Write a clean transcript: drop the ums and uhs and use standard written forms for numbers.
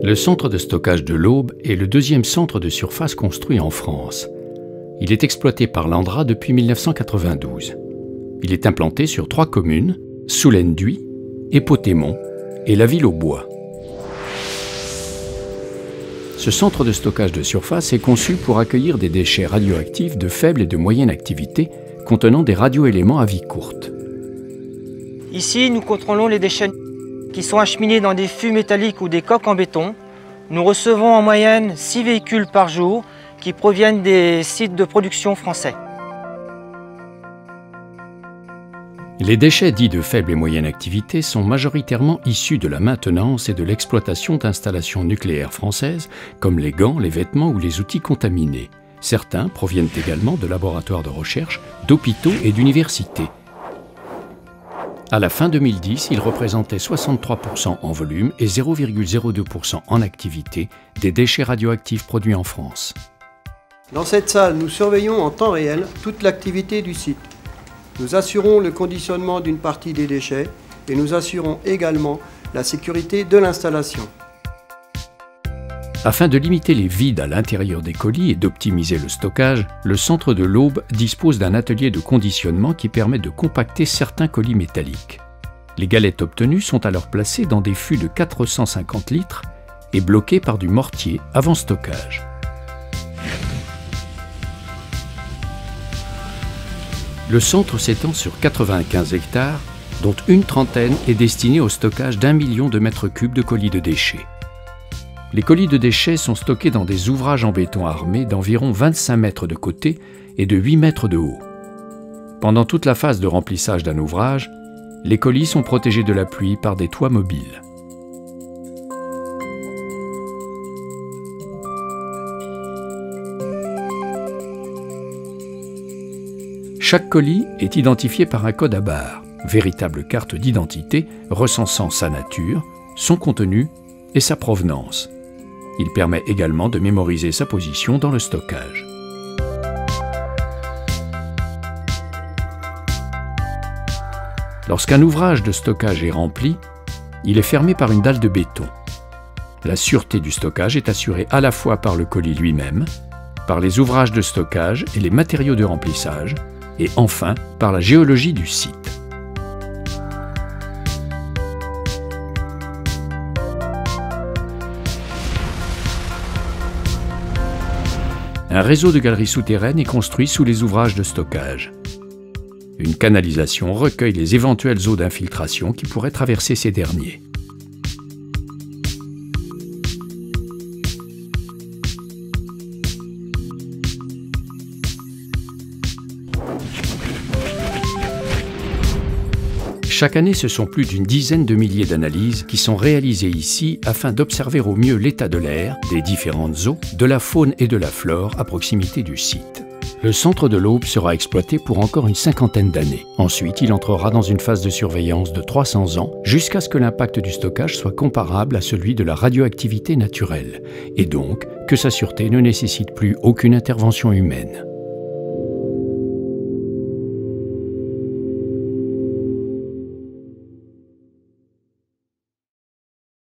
Le centre de stockage de l'Aube est le deuxième centre de surface construit en France. Il est exploité par l'Andra depuis 1992. Il est implanté sur 3 communes, Soulaine-d'Huy, Épaulté-Mont et la Ville-aux-Bois. Ce centre de stockage de surface est conçu pour accueillir des déchets radioactifs de faible et de moyenne activité contenant des radioéléments à vie courte. Ici, nous contrôlons les déchets qui sont acheminés dans des fûts métalliques ou des coques en béton. Nous recevons en moyenne 6 véhicules par jour qui proviennent des sites de production français. Les déchets dits de faible et moyenne activité sont majoritairement issus de la maintenance et de l'exploitation d'installations nucléaires françaises, comme les gants, les vêtements ou les outils contaminés. Certains proviennent également de laboratoires de recherche, d'hôpitaux et d'universités. À la fin 2010, ils représentaient 63% en volume et 0,02% en activité des déchets radioactifs produits en France. Dans cette salle, nous surveillons en temps réel toute l'activité du site. Nous assurons le conditionnement d'une partie des déchets et nous assurons également la sécurité de l'installation. Afin de limiter les vides à l'intérieur des colis et d'optimiser le stockage, le centre de l'Aube dispose d'un atelier de conditionnement qui permet de compacter certains colis métalliques. Les galettes obtenues sont alors placées dans des fûts de 450 litres et bloquées par du mortier avant stockage. Le centre s'étend sur 95 hectares, dont une trentaine est destinée au stockage d'1 million de mètres cubes de colis de déchets. Les colis de déchets sont stockés dans des ouvrages en béton armé d'environ 25 mètres de côté et de 8 mètres de haut. Pendant toute la phase de remplissage d'un ouvrage, les colis sont protégés de la pluie par des toits mobiles. Chaque colis est identifié par un code à barres, véritable carte d'identité recensant sa nature, son contenu et sa provenance. Il permet également de mémoriser sa position dans le stockage. Lorsqu'un ouvrage de stockage est rempli, il est fermé par une dalle de béton. La sûreté du stockage est assurée à la fois par le colis lui-même, par les ouvrages de stockage et les matériaux de remplissage, et enfin par la géologie du site. Un réseau de galeries souterraines est construit sous les ouvrages de stockage. Une canalisation recueille les éventuelles eaux d'infiltration qui pourraient traverser ces derniers. Chaque année, ce sont plus d'une dizaine de milliers d'analyses qui sont réalisées ici afin d'observer au mieux l'état de l'air, des différentes eaux, de la faune et de la flore à proximité du site. Le centre de l'Aube sera exploité pour encore une cinquantaine d'années. Ensuite, il entrera dans une phase de surveillance de 300 ans jusqu'à ce que l'impact du stockage soit comparable à celui de la radioactivité naturelle et donc que sa sûreté ne nécessite plus aucune intervention humaine.